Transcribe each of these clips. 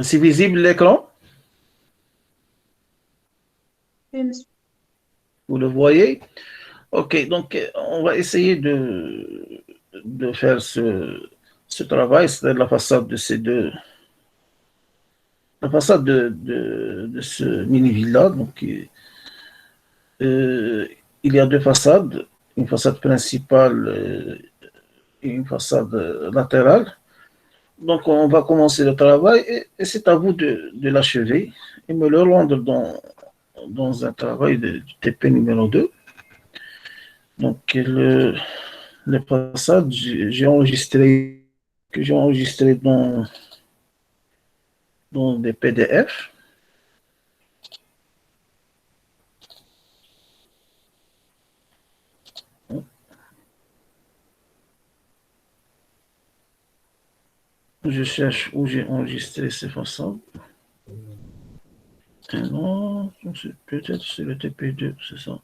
C'est visible l'écran? Oui, monsieur. Vous le voyez? Ok, donc on va essayer de faire ce travail, c'est la façade de ces deux, la façade de ce mini-villa. Donc, euh, il y a deux façades, une façade principale et une façade latérale. Donc, on va commencer le travail et c'est à vous de l'achever et me le rendre dans un travail de TP numéro 2. Donc, le façade, j'ai enregistré, que j'ai enregistré dans des PDF. Je cherche où j'ai enregistré ces façades. Et non, peut-être c'est le TP2, c'est ça.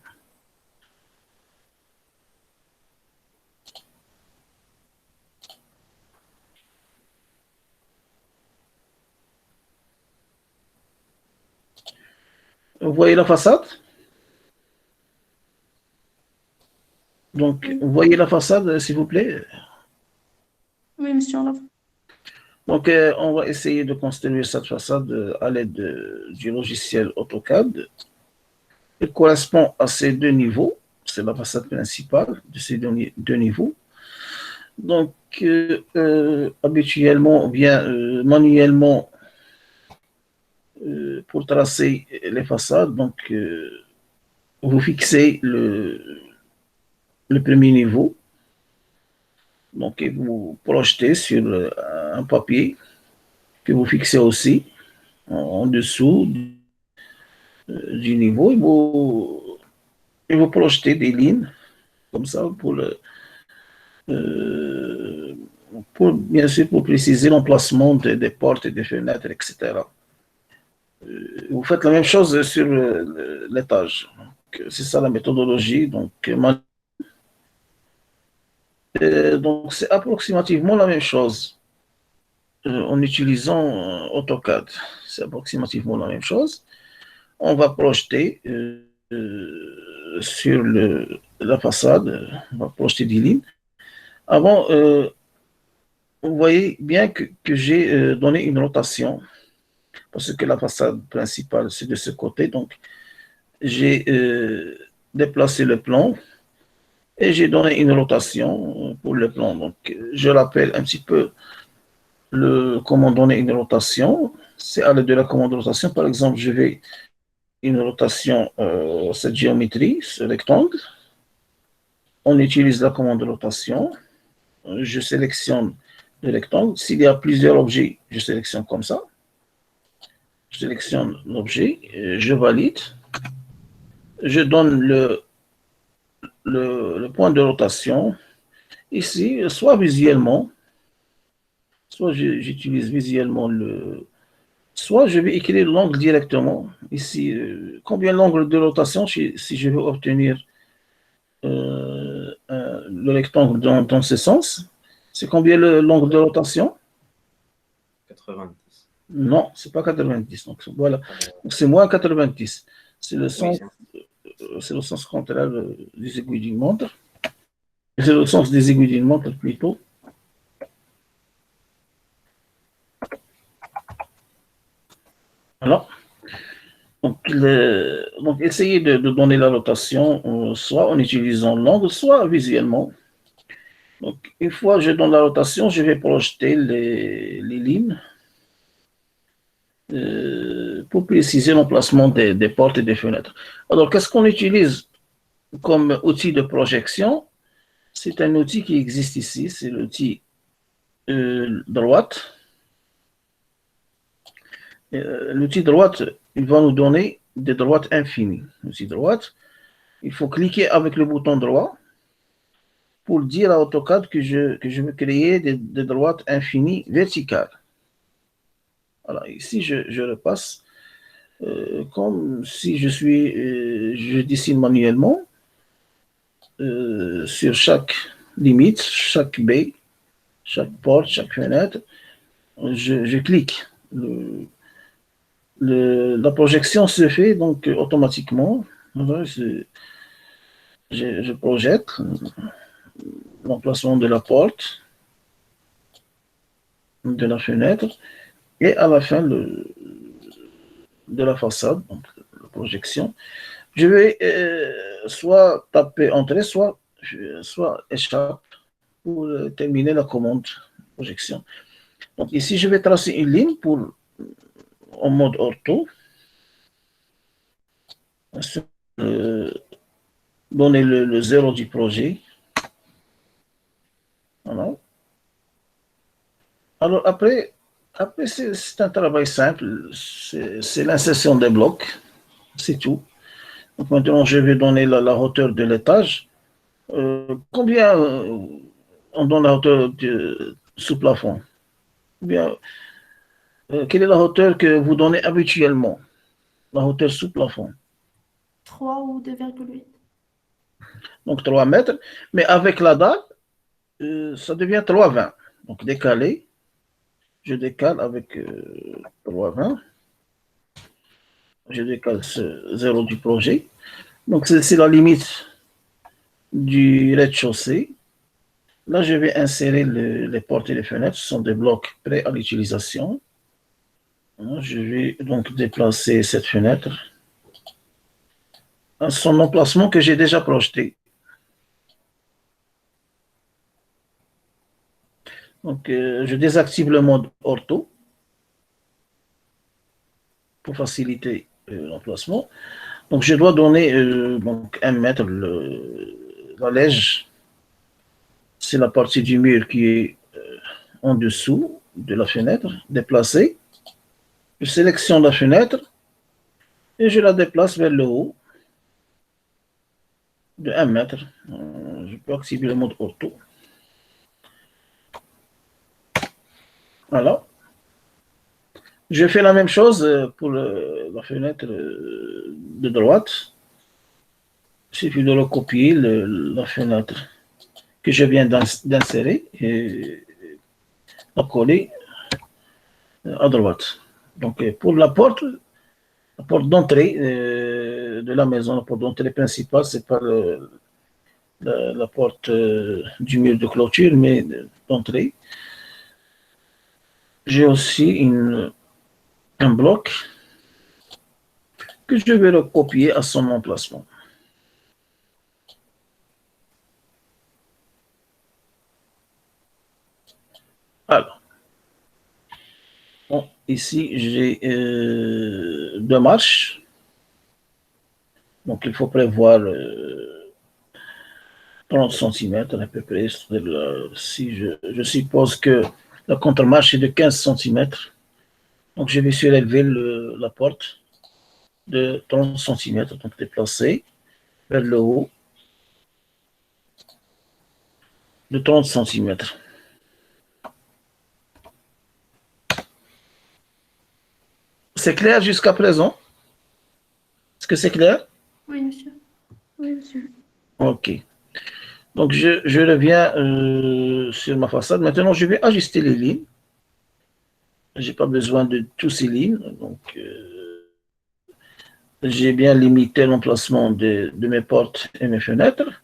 Vous voyez la façade? Donc, Oui, vous voyez la façade, s'il vous plaît? oui, monsieur, on l'a. Donc, on va essayer de construire cette façade à l'aide du logiciel AutoCAD. Il correspond à ces deux niveaux. C'est la façade principale de ces deux niveaux. Donc, habituellement, ou bien manuellement, pour tracer les façades, donc, vous fixez le premier niveau. Donc, et vous projetez sur un papier que vous fixez aussi en dessous du niveau et vous projetez des lignes comme ça euh, bien sûr, pour préciser l'emplacement des portes et des fenêtres, etc. Vous faites la même chose sur l'étage. C'est ça la méthodologie. Donc c'est approximativement la même chose en utilisant AutoCAD. C'est approximativement la même chose. On va projeter sur la façade, on va projeter des lignes. Avant, vous voyez bien que j'ai donné une rotation parce que la façade principale, c'est de ce côté. Donc, j'ai déplacé le plan et j'ai donné une rotation pour le plan. Donc, je rappelle un petit peu comment donner une rotation. C'est à l'aide de la commande de rotation. Par exemple, je vais une rotation, cette géométrie, ce rectangle. On utilise la commande de rotation. Je sélectionne le rectangle. S'il y a plusieurs objets, je sélectionne comme ça. Je sélectionne l'objet, je valide. Je donne le point de rotation. Ici, soit visuellement, soit j'utilise visuellement soit je vais écrire l'angle directement. Ici, combien l'angle de rotation si je veux obtenir le rectangle dans ce sens. C'est combien l'angle de rotation? 90. Non, c'est pas 90. Donc voilà. Donc c'est moins 90. C'est le Oui, sens, c'est le sens contraire des aiguilles d'une montre. C'est le sens des aiguilles d'une montre plutôt. Voilà. Donc essayez de donner la rotation soit en utilisant l'angle, soit visuellement. Donc, une fois que je donne la rotation, je vais projeter les lignes pour préciser l'emplacement des portes et des fenêtres. Alors, qu'est-ce qu'on utilise comme outil de projection? C'est un outil qui existe ici, c'est l'outil droite. L'outil droite, il va nous donner des droites infinies. L'outil droite, il faut cliquer avec le bouton droit pour dire à AutoCAD que je veux créer des droites infinies verticales. Voilà, ici, je repasse comme si je dessine manuellement sur chaque limite, chaque baie, chaque porte, chaque fenêtre. Je clique La projection se fait donc automatiquement. Voilà, je projette l'emplacement de la porte, de la fenêtre, et à la fin de la façade, donc la projection, je vais soit taper entrée, soit échappe pour terminer la commande projection. Donc ici, je vais tracer une ligne en mode ortho, euh, donner le zéro du projet. Voilà. Alors après c'est un travail simple, c'est l'insertion des blocs, c'est tout. Donc maintenant, je vais donner la hauteur de l'étage. Combien on donne la hauteur sous plafond? Bien, quelle est la hauteur que vous donnez habituellement? La hauteur sous plafond. 3 ou 2,8. Donc 3 mètres. Mais avec la dalle, ça devient 3,20. Donc décalé, je décale avec 3,20. Je décale ce zéro du projet. Donc c'est la limite du rez-de-chaussée. Là, je vais insérer les portes et les fenêtres. Ce sont des blocs prêts à l'utilisation. Je vais donc déplacer cette fenêtre à son emplacement que j'ai déjà projeté. Donc, je désactive le mode ortho pour faciliter l'emplacement. Donc, je dois donner donc 1 mètre la lège. C'est la partie du mur qui est en dessous de la fenêtre, déplacée. Je sélectionne la fenêtre et je la déplace vers le haut de 1 mètre. Je peux activer le mode ortho. Voilà. Je fais la même chose pour la fenêtre de droite. Il suffit de recopier la fenêtre que je viens d'insérer et la coller à droite. Donc pour la porte d'entrée de la maison, la porte d'entrée principale, c'est pas la porte du mur de clôture, mais d'entrée. J'ai aussi un bloc que je vais recopier à son emplacement. Alors, bon, ici j'ai 2 marches. Donc il faut prévoir 30 cm à peu près. Si je suppose que la contre-marche est de 15 cm, donc je vais surélever la porte de 30 cm, donc déplacer vers le haut de 30 cm. C'est clair jusqu'à présent? Est-ce que c'est clair? Oui, monsieur. Oui, monsieur. Ok. Donc je reviens sur ma façade. Maintenant, je vais ajuster les lignes. Je n'ai pas besoin de tous ces lignes. Donc, j'ai bien limité l'emplacement de mes portes et mes fenêtres.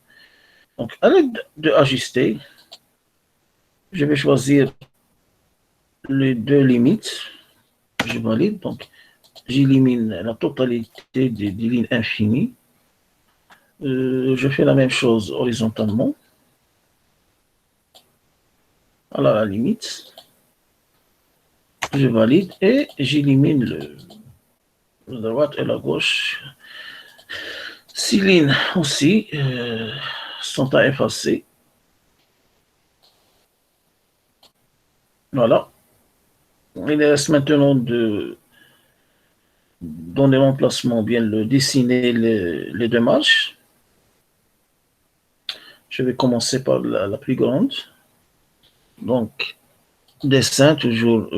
Donc, à l'aide d'ajuster, je vais choisir les deux limites. Je valide. Donc, j'élimine la totalité des lignes infinies. Je fais la même chose horizontalement. À la limite. Je valide et j'élimine la droite et la gauche. 6 lignes aussi sont à effacer. Voilà. Il reste maintenant de donner l'emplacement, bien le dessiner les deux marches. Je vais commencer par la plus grande. Donc, dessin, toujours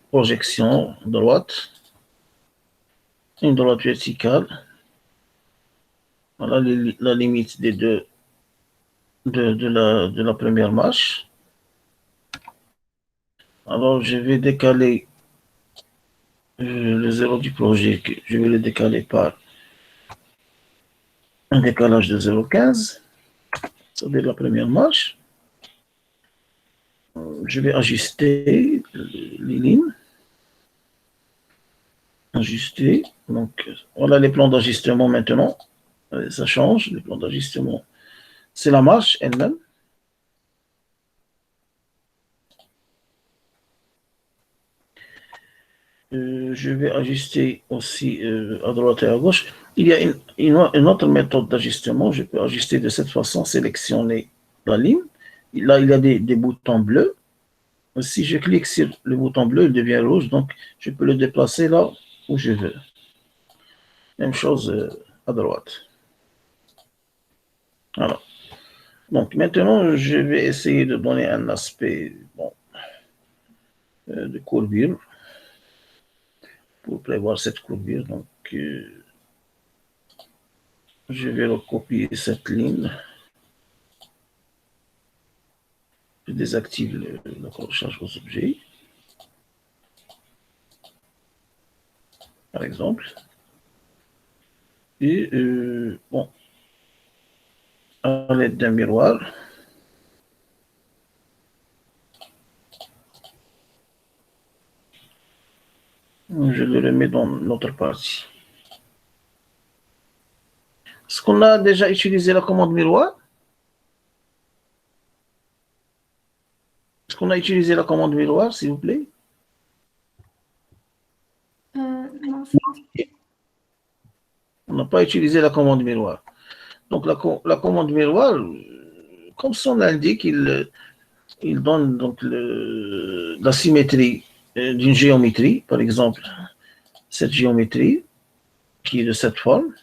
projection droite, une droite verticale. Voilà la limite des deux de la première marche. Alors, je vais décaler le 0 du projet, je vais le décaler par un décalage de 0,15. Ça veut dire la première marche. Je vais ajuster les lignes. Ajuster. Donc, voilà les plans d'ajustement maintenant. Ça change, les plans d'ajustement. C'est la marche elle-même. Je vais ajuster aussi à droite et à gauche. Il y a une autre méthode d'ajustement. Je peux ajuster de cette façon, sélectionner la ligne. Là, il y a des boutons bleus. Si je clique sur le bouton bleu, il devient rouge. Donc, je peux le déplacer là où je veux. Même chose à droite. Voilà. Donc, maintenant, je vais essayer de donner un aspect de courbure pour prévoir cette courbure. Donc, je vais recopier cette ligne. Je désactive l'accrochage aux objets. Par exemple. Et bon, à l'aide d'un miroir, je le remets dans notre partie. Est-ce qu'on a déjà utilisé la commande miroir? Est-ce qu'on a utilisé la commande miroir, s'il vous plaît? Non, je pense pas. On n'a pas utilisé la commande miroir. Donc, la commande miroir, comme son l'indique, il donne donc la symétrie d'une géométrie, par exemple, cette géométrie qui est de cette forme.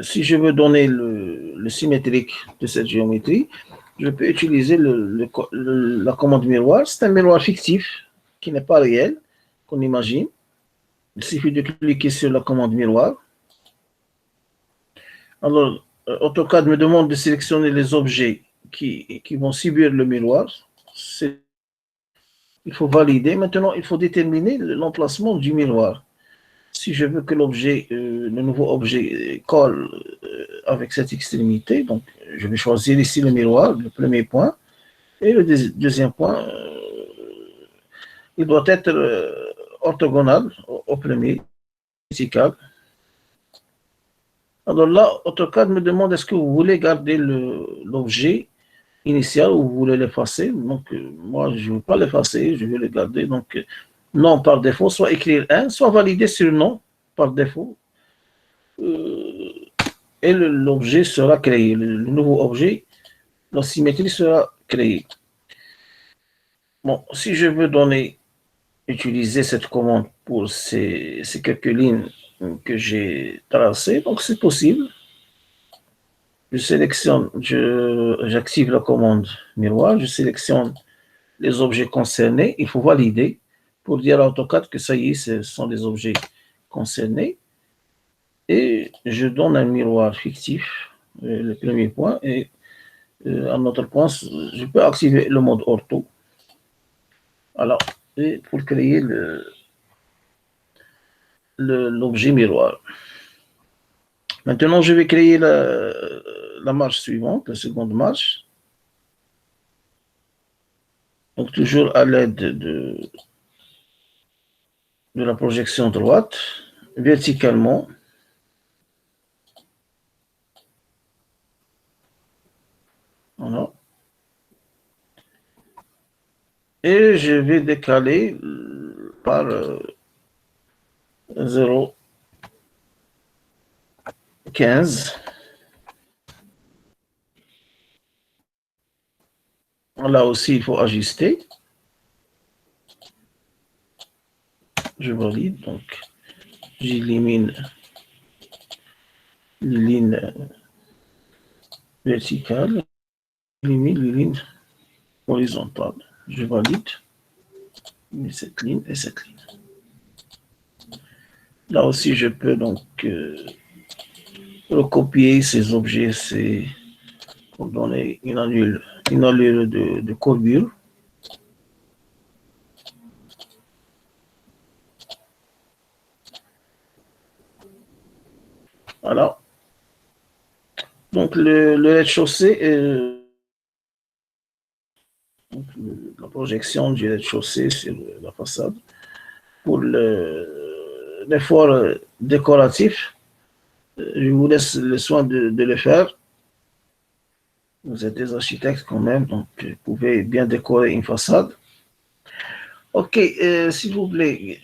Si je veux donner le symétrique de cette géométrie, je peux utiliser la commande miroir. C'est un miroir fictif qui n'est pas réel, qu'on imagine. Il suffit de cliquer sur la commande miroir. Alors, AutoCAD me demande de sélectionner les objets qui vont subir le miroir. Il faut valider. Maintenant, il faut déterminer l'emplacement du miroir. Si je veux que le nouveau objet colle avec cette extrémité, donc je vais choisir ici le miroir, le premier point, et le deuxième point, il doit être orthogonal au premier, vertical. Alors là, AutoCAD me demande est-ce que vous voulez garder l'objet initial ou vous voulez l'effacer. Donc, moi, je ne veux pas l'effacer, je veux le garder. Donc, non par défaut, soit écrire 1, soit valider sur non par défaut. Et l'objet sera créé. Le nouveau objet, la symétrie sera créée. Bon, si je veux utiliser cette commande pour ces quelques lignes que j'ai tracées, donc c'est possible. Je sélectionne, j'active la commande miroir, je sélectionne les objets concernés. Il faut valider pour dire à AutoCAD que ça y est, ce sont les objets concernés. Et je donne un miroir fictif, le premier point, et un autre point, je peux activer le mode ortho. Alors, et pour créer l'objet miroir. Maintenant, je vais créer la marche suivante, la seconde marche. Donc, toujours à l'aide de la projection droite, verticalement. Voilà. Et je vais décaler par 0,15. Là aussi, il faut ajuster. Je valide, donc j'élimine les lignes verticales, j'élimine les lignes horizontales. Je valide cette ligne et cette ligne. Là aussi, je peux donc recopier ces objets pour donner une allure de courbure. donc le rez-de-chaussée, la projection du rez-de-chaussée sur la façade. Pour l'effort décoratif, je vous laisse le soin de le faire. Vous êtes des architectes quand même, donc vous pouvez bien décorer une façade. Ok, s'il vous plaît.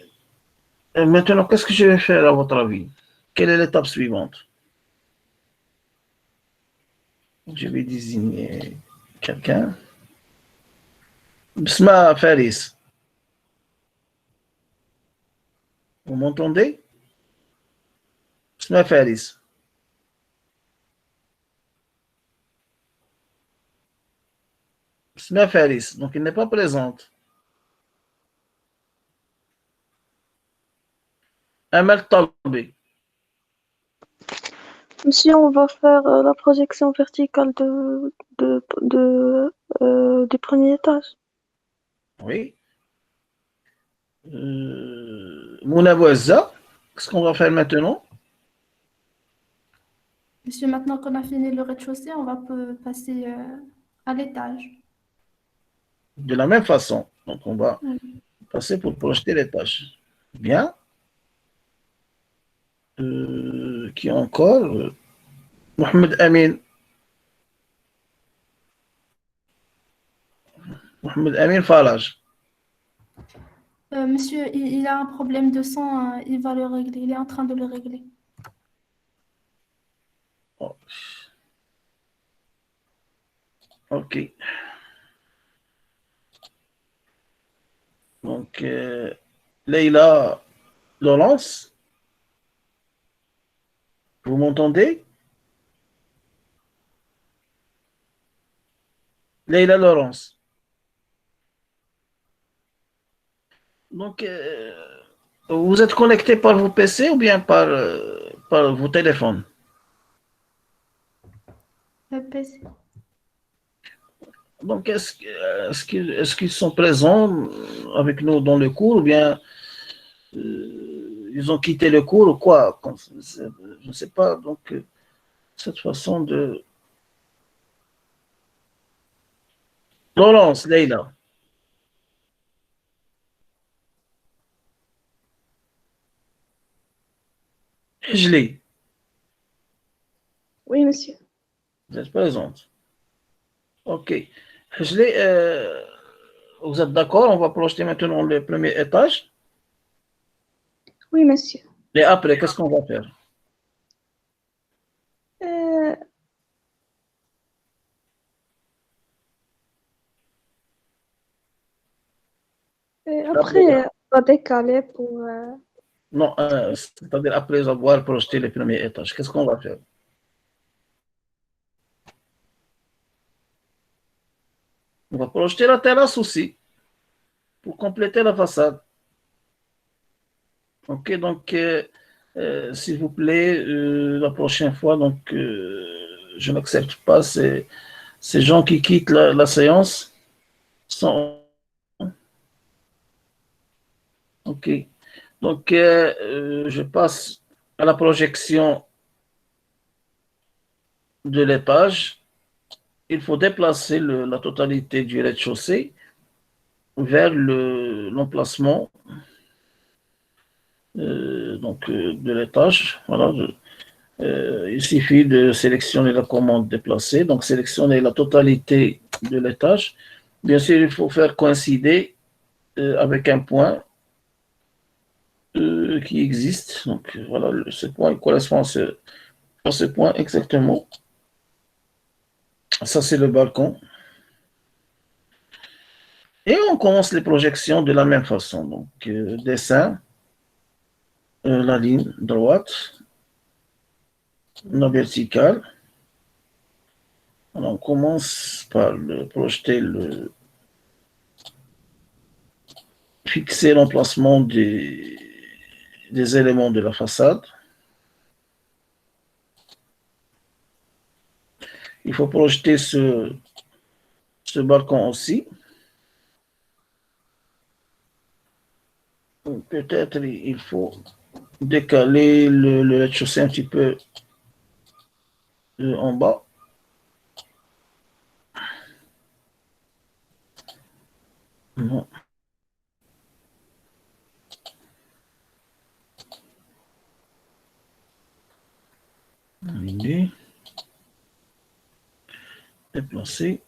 Maintenant, qu'est-ce que je vais faire à votre avis? Quelle est l'étape suivante? Je vais désigner quelqu'un. Bisma Faris. Vous m'entendez? Bisma Faris. Bisma Faris. Donc, il n'est pas présente. Amel Talbi. Monsieur, on va faire la projection verticale du premier étage. Oui. Mouna Bouazza. Qu'est-ce qu'on va faire maintenant? Monsieur, maintenant qu'on a fini le rez-de-chaussée, on va passer à l'étage. De la même façon. Donc, on va Oui. passer pour projeter les tâches. Bien. Qui encore? Mohamed Amin. Mohamed Amin Faraj. Monsieur, il a un problème de sang, il va le régler. Il est en train de le régler. Oh. Ok. Donc, Leïla Laurence, vous m'entendez? Leïla Laurence. Donc, vous êtes connecté par vos PC ou bien par vos téléphones? PC. Donc, est-ce qu'ils sont présents avec nous dans le cours ou bien ils ont quitté le cours ou quoi? Je ne sais pas. Donc, cette façon de... Laurence, Leïla. Hijli, Oui, monsieur. vous êtes présente. Ok. Hijli, vous êtes d'accord? On va projeter maintenant le premier étage. Oui, monsieur. Et après, qu'est-ce qu'on va faire? Euh, après, on va décaler pour... Non, c'est-à-dire après avoir projeté le premier étage, qu'est-ce qu'on va faire? On va projeter la terrasse aussi pour compléter la façade. Ok, donc s'il vous plaît, la prochaine fois, donc je n'accepte pas ces gens qui quittent la séance. Sans... Ok, donc je passe à la projection de l'étage. Il faut déplacer la totalité du rez-de-chaussée vers l'emplacement de l'étage. Voilà, il suffit de sélectionner la commande déplacer, donc sélectionner la totalité de l'étage. Bien sûr, il faut faire coïncider avec un point qui existe. Donc voilà, ce point correspond à ce point exactement. Ça, c'est le balcon. Et on commence les projections de la même façon. Donc, dessin, la ligne droite, la verticale. Alors, on commence par projeter fixer l'emplacement des éléments de la façade. Il faut projeter ce balcon aussi. Peut-être il faut décaler le rez-de-chaussée un petit peu en bas. Non. Aligner. Déplacer.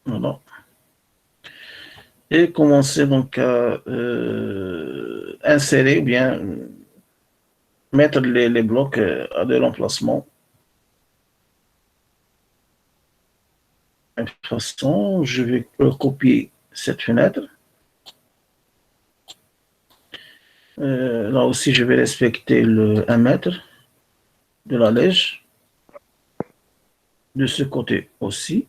Voilà. Et commencer donc à insérer ou bien mettre les blocs à de l'emplacement. De toute façon, je vais copier cette fenêtre. Là aussi, je vais respecter le 1 mètre de la lège. De ce côté aussi.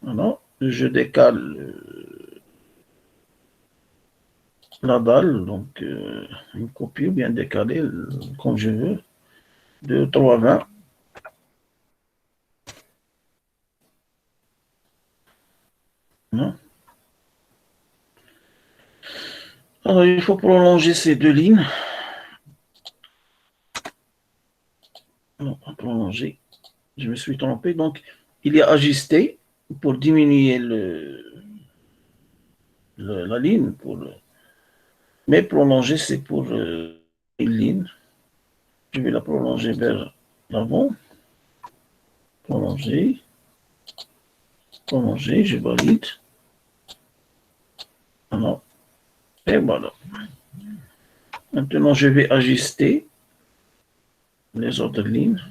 Voilà. Je décale la dalle, donc une copie ou bien décaler comme je veux, de 3,20. Hein. Alors, il faut prolonger ces deux lignes. Non, prolonger. Je me suis trompé. Donc, il y a ajusté pour diminuer la ligne. Mais prolonger, c'est pour une ligne. Je vais la prolonger vers l'avant. Prolonger. Prolonger, je valide. Voilà. Et voilà. Maintenant, je vais ajuster les autres lignes.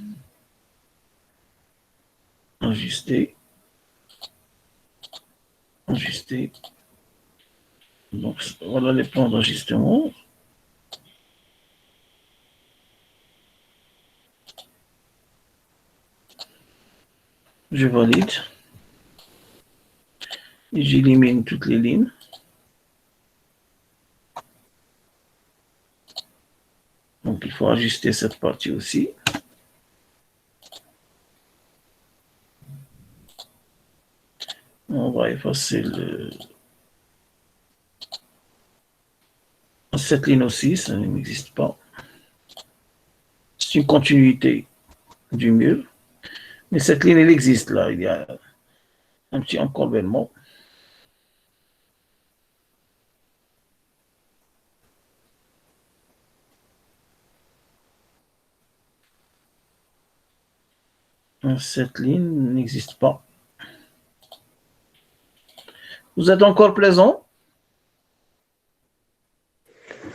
Ajuster. Ajuster. Donc, voilà les plans d'ajustement. Je valide. Et j'élimine toutes les lignes. Donc, il faut ajuster cette partie aussi. On va effacer cette ligne aussi, ça n'existe pas. C'est une continuité du mur. Mais cette ligne, elle existe là. Il y a un petit encorbellement. Cette ligne n'existe pas. Vous êtes encore présent?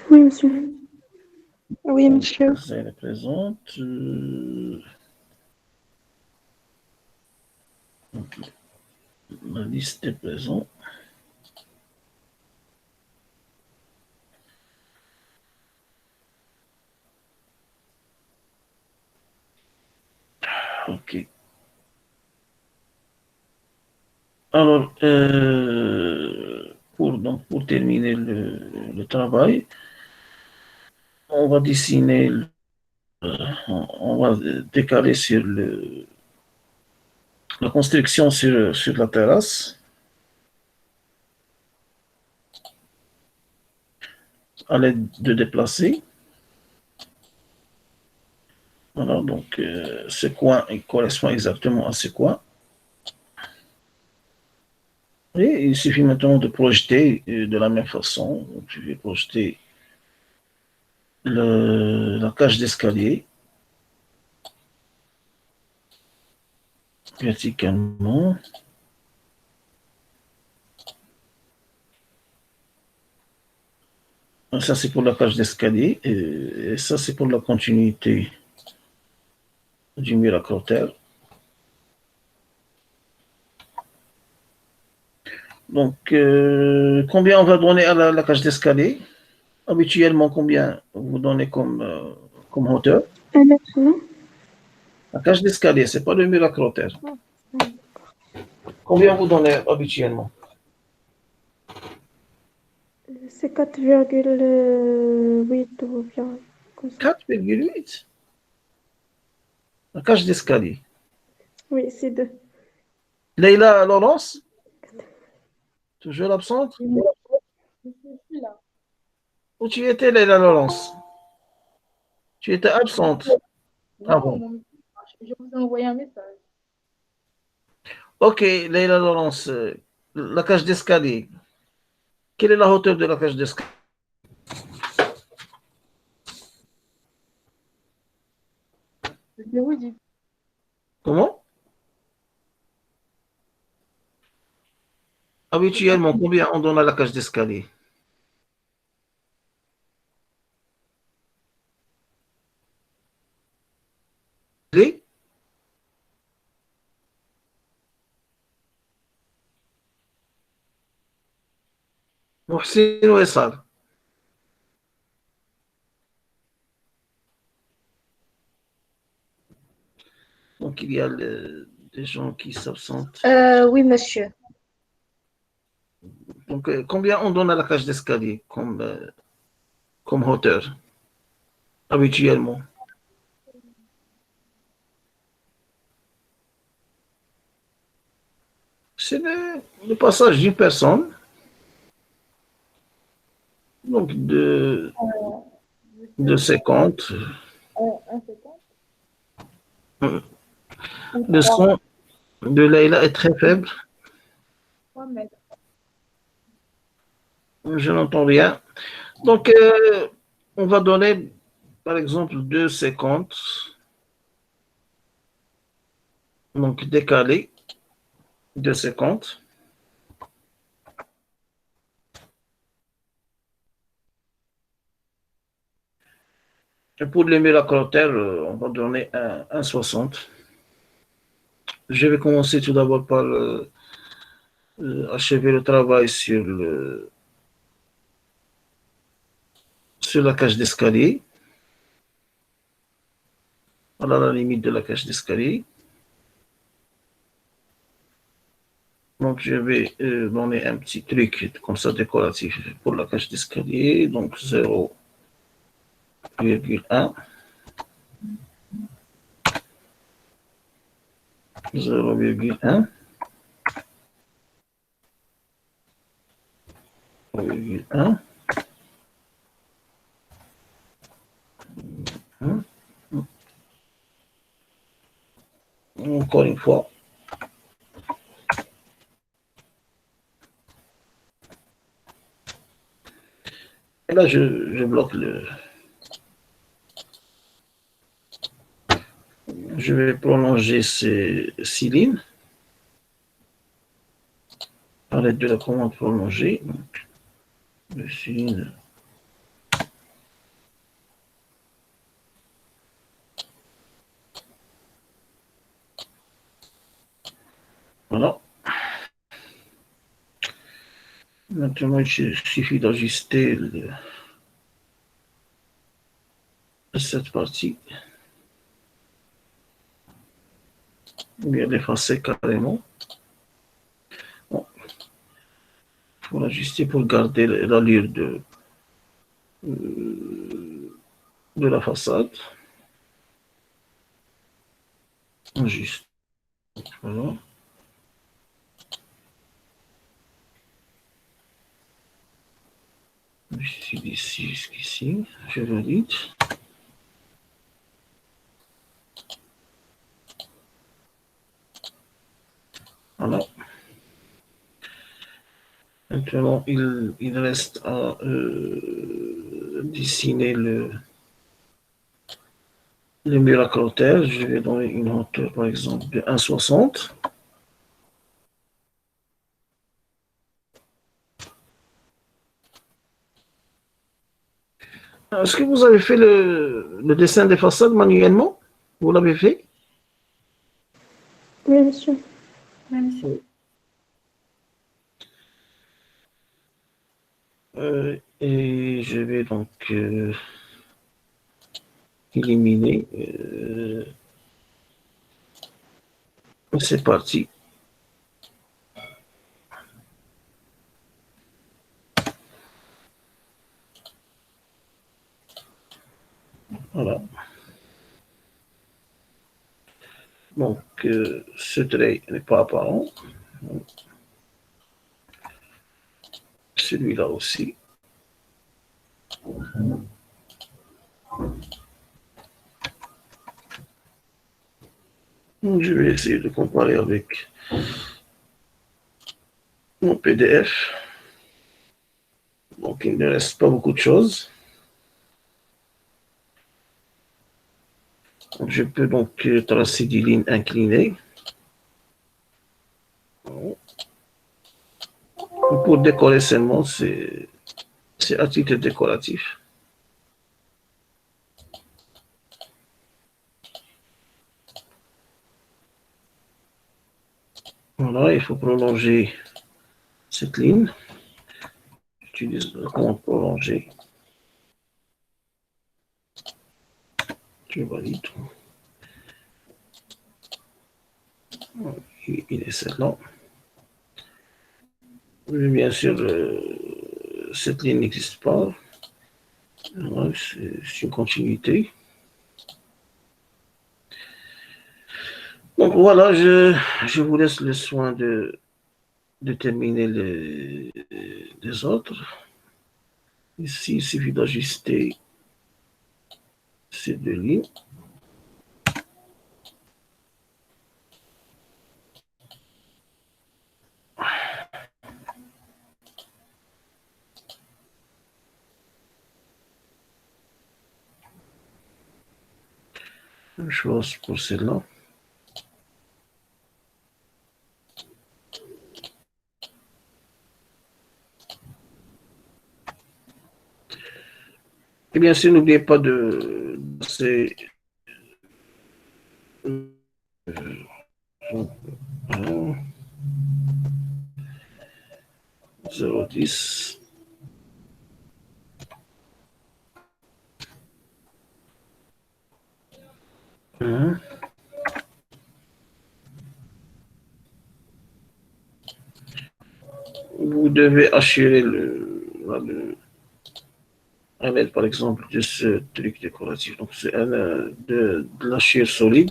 Oui, monsieur. Oui, monsieur. Elle est présente. La liste est présente. Ok. Alors, pour terminer le travail, on va dessiner, on va décaler sur la construction sur la terrasse. À l'aide de déplacer. Voilà, donc ce coin il correspond exactement à ce coin. Et il suffit maintenant de projeter de la même façon. Donc, je vais projeter la cage d'escalier verticalement. Ça, c'est pour la cage d'escalier. Et ça, c'est pour la continuité du mur acrotère. Donc, combien on va donner à la cage d'escalier? Habituellement, combien vous donnez comme hauteur? 1 mètre, non? La cage d'escalier, ce n'est pas le mur acrotère. Combien vous donnez habituellement? C'est 4,8 ou bien comme ça. 4,8. La cage d'escalier. Oui, c'est 2. Leïla Laurence? Toujours absente? Je suis là. Où tu étais, Leila Laurence? Tu étais absente. Ah Non, bon. je vous ai envoyé un message. Ok, Leila Laurence, la cage d'escalier. Quelle est la hauteur de la cage d'escalier? Je vais vous dire. Comment? Habituellement, combien on donne à la cage d'escalier? Les Mohsin ou Essal? Donc, il y a des gens qui s'absentent. Oui, monsieur. Donc, combien on donne à la cage d'escalier comme hauteur, habituellement? C'est le passage d'une personne, donc de 50. Un second. Ou Le son de Leïla est très faible. 3 mètres. Je n'entends rien. Donc, on va donner, par exemple, 2,50. Donc, décalé, 2,50. Et pour les murs à caractère, on va donner 1,60. Je vais commencer tout d'abord par achever le travail sur la cage d'escalier, à la limite de la cage d'escalier. Donc, je vais donner un petit truc comme ça décoratif pour la cage d'escalier. Donc, 0,1. 0,1. 0,1. Encore une fois. Et là, je bloque le. Je vais prolonger ces 6 lignes à l'aide de la commande prolonger. Le signe. Voilà. Maintenant, il suffit d'ajuster cette partie. Ou bien l'effacer carrément. Bon. Il faut l'ajuster pour garder l'allure de la façade. Juste. Voilà. D'ici jusqu'ici, je valide. Voilà. Maintenant, il reste à dessiner le mur à caractère. Je vais donner une hauteur, par exemple, de 1,60. Est-ce que vous avez fait le dessin des façades manuellement? Vous l'avez fait? Oui, monsieur. Merci. Et je vais donc éliminer. C'est parti. Voilà. Donc, ce trait n'est pas apparent. Celui-là aussi. Donc, je vais essayer de comparer avec mon PDF. Donc, il ne reste pas beaucoup de choses. Je peux donc tracer des lignes inclinées. Pour décorer seulement, c'est à titre décoratif. Voilà, il faut prolonger cette ligne. J'utilise le compte prolonger. Je valide. Il est celle-là. Bien sûr, cette ligne n'existe pas. C'est une continuité. Donc voilà, je vous laisse le soin de terminer les autres. Ici, il suffit d'ajuster ces deux lignes. Même chose pour celle-là. Et bien sûr, n'oubliez pas de passer 0,10. Vous devez assurer à l'aide, par exemple, de ce truc décoratif. Donc, c'est de l'achir solide.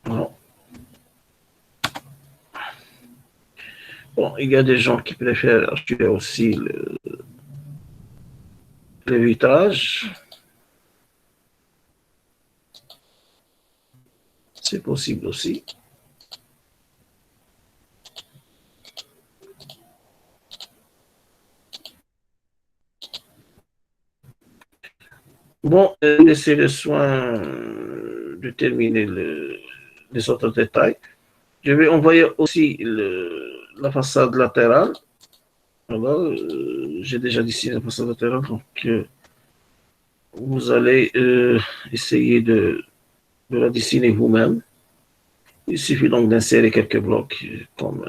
Voilà. Bon, il y a des gens qui préfèrent assurer aussi le vitrage. C'est possible aussi. Bon, laissez le soin de terminer les autres détails. Je vais envoyer aussi la façade latérale. Alors, j'ai déjà dessiné la façade latérale, donc vous allez essayer de la dessiner vous-même. Il suffit donc d'insérer quelques blocs comme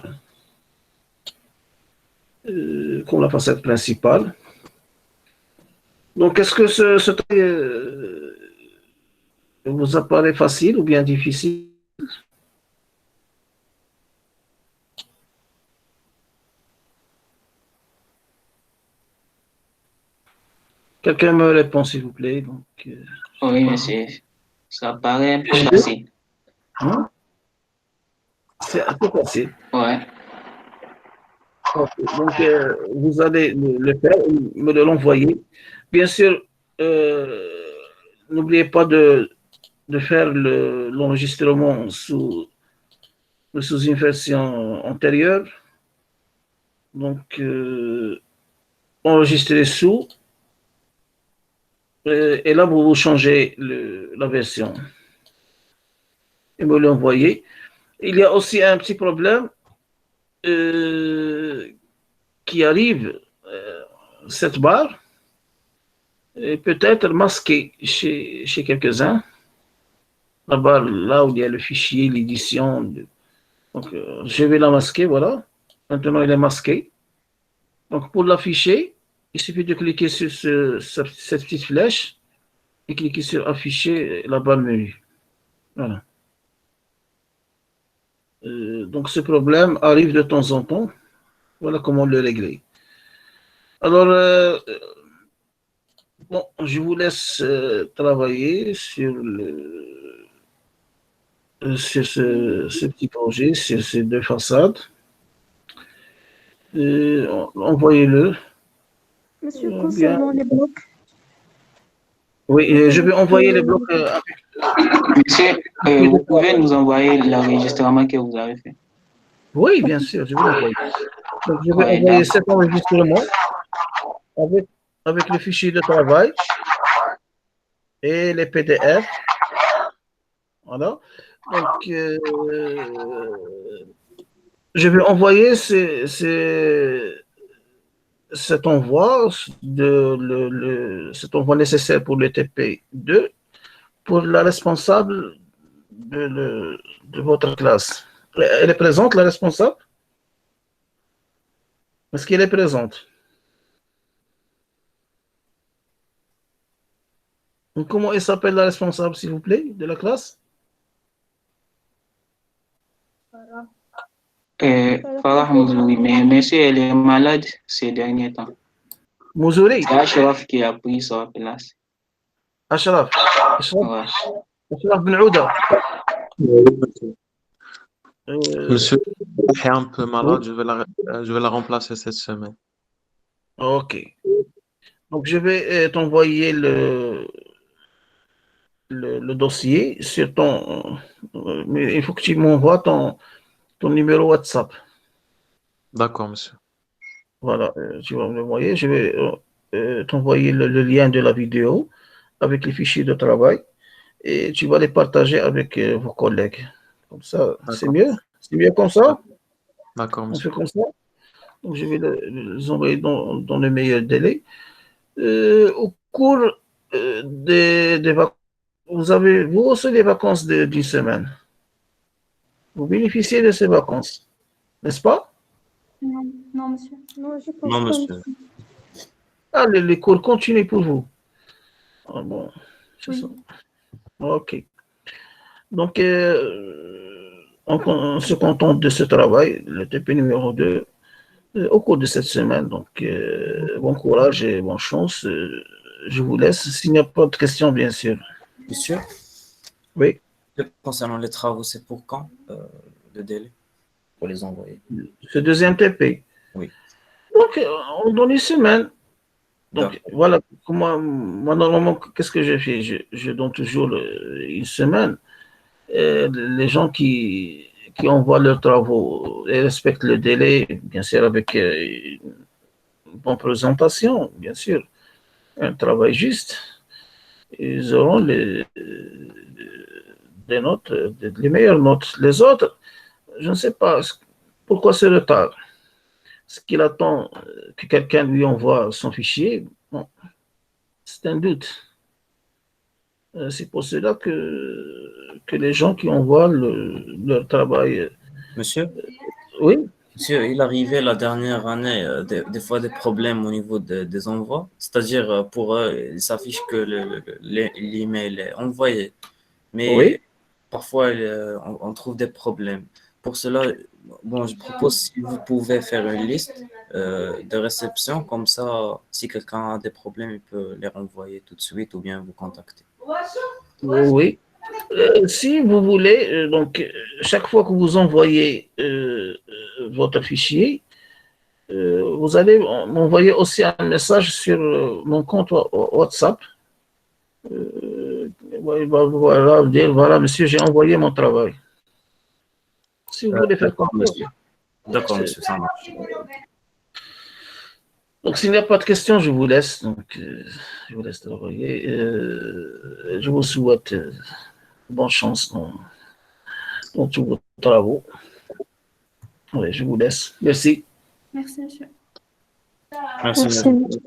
la façade principale. Donc, est-ce que ce travail vous apparaît facile ou bien difficile? Quelqu'un me répond, s'il vous plaît. Donc, Oui, monsieur. Ça paraît un peu facile. Hein? C'est assez facile. Ouais. Okay. Donc, vous allez le faire, me l'envoyer. Bien sûr, n'oubliez pas de faire l'enregistrement sous une version antérieure. Donc, enregistrer sous. Et là, vous changez la version et me l'envoyez. Il y a aussi un petit problème qui arrive, cette barre est peut-être masquée chez quelques-uns. La barre là où il y a le fichier, l'édition. Donc, je vais la masquer, voilà. Maintenant, elle est masquée. Donc, pour l'afficher, il suffit de cliquer sur cette petite flèche et cliquer sur afficher la barre menu. Voilà. Donc, ce problème arrive de temps en temps. Voilà comment le régler. Alors, bon, je vous laisse travailler sur ce petit projet, sur ces deux façades. Envoyez-le. Monsieur, concernant les blocs, Oui, je vais envoyer les blocs avec Monsieur, vous pouvez nous envoyer l'enregistrement que vous avez fait. Oui, bien sûr, je vais l'envoyer. Donc, je vais Ouais, envoyer d'accord. cet enregistrement avec les fichiers de travail et les PDF. Voilà. Donc, je vais envoyer cet envoi, cet envoi nécessaire pour le TP2 pour la responsable de votre classe. Elle est présente, la responsable? Est-ce qu'elle est présente? Donc, comment elle s'appelle la responsable, s'il vous plaît, de la classe? Voilà. Farah Mouzouri, mais monsieur, elle est malade ces derniers temps. Mouzouri, C'est Ashraf qui a pris sa place. Ashraf Ouais. Ben Ouda. Oui, monsieur. Monsieur Euh, est un peu malade, oui, je vais la remplacer cette semaine. ok. Donc, je vais t'envoyer le dossier sur mais il faut que tu m'envoies ton numéro WhatsApp. D'accord, monsieur. Voilà, tu vas me l'envoyer. Je vais t'envoyer le lien de la vidéo avec les fichiers de travail et tu vas les partager avec vos collègues. Comme ça, c'est D'accord. mieux. C'est mieux comme ça. D'accord, On monsieur. fait comme ça. Donc, je vais les envoyer dans le meilleur délai. Au cours des vacances, vous avez vous aussi les vacances d'une semaine. Vous bénéficiez de ces vacances, n'est-ce pas? Non, non, monsieur. Non, je pense Non, pas. monsieur. Ah, les cours continuent pour vous. Ah bon, c'est Oui. ça. Ok. Donc, on se contente de ce travail, le TP numéro 2, au cours de cette semaine. Donc, bon courage et bonne chance. Je vous laisse. S'il n'y a pas de questions, bien sûr. Monsieur, Oui. concernant les travaux, c'est pour quand le délai pour les envoyer? Ce deuxième TP. Oui. Donc, on donne une semaine. Donc, D'accord. voilà, moi, normalement, qu'est-ce que je fais? Je donne toujours une semaine. Les gens qui envoient leurs travaux et respectent le délai, bien sûr, avec une bonne présentation, bien sûr, un travail juste, ils auront des notes, les meilleures notes. Les autres, je ne sais pas pourquoi ce retard. Est-ce qu'il attend que quelqu'un lui envoie son fichier? Bon, c'est un doute. C'est pour cela que les gens qui envoient leur travail. Monsieur, Oui, monsieur, il arrivait la dernière année des fois des problèmes au niveau des envois. C'est-à-dire, pour eux, il s'affiche que l'email est envoyé. oui. Mais parfois, on trouve des problèmes. Pour cela, bon, je propose si vous pouvez faire une liste de réception, comme ça, si quelqu'un a des problèmes, il peut les renvoyer tout de suite ou bien vous contacter. Oui. Si vous voulez, donc, chaque fois que vous envoyez votre fichier, vous allez m'envoyer aussi un message sur mon compte WhatsApp. Voilà, dire, voilà, monsieur, j'ai envoyé mon travail. Si vous voulez faire comme D'accord, ça. monsieur. D'accord, monsieur, ça marche. Donc, s'il n'y a pas de questions, je vous laisse. Donc, je vous laisse travailler. Je vous souhaite bonne chance dans tous vos travaux. Allez, je vous laisse. Merci. Merci, monsieur. Merci, Merci. monsieur.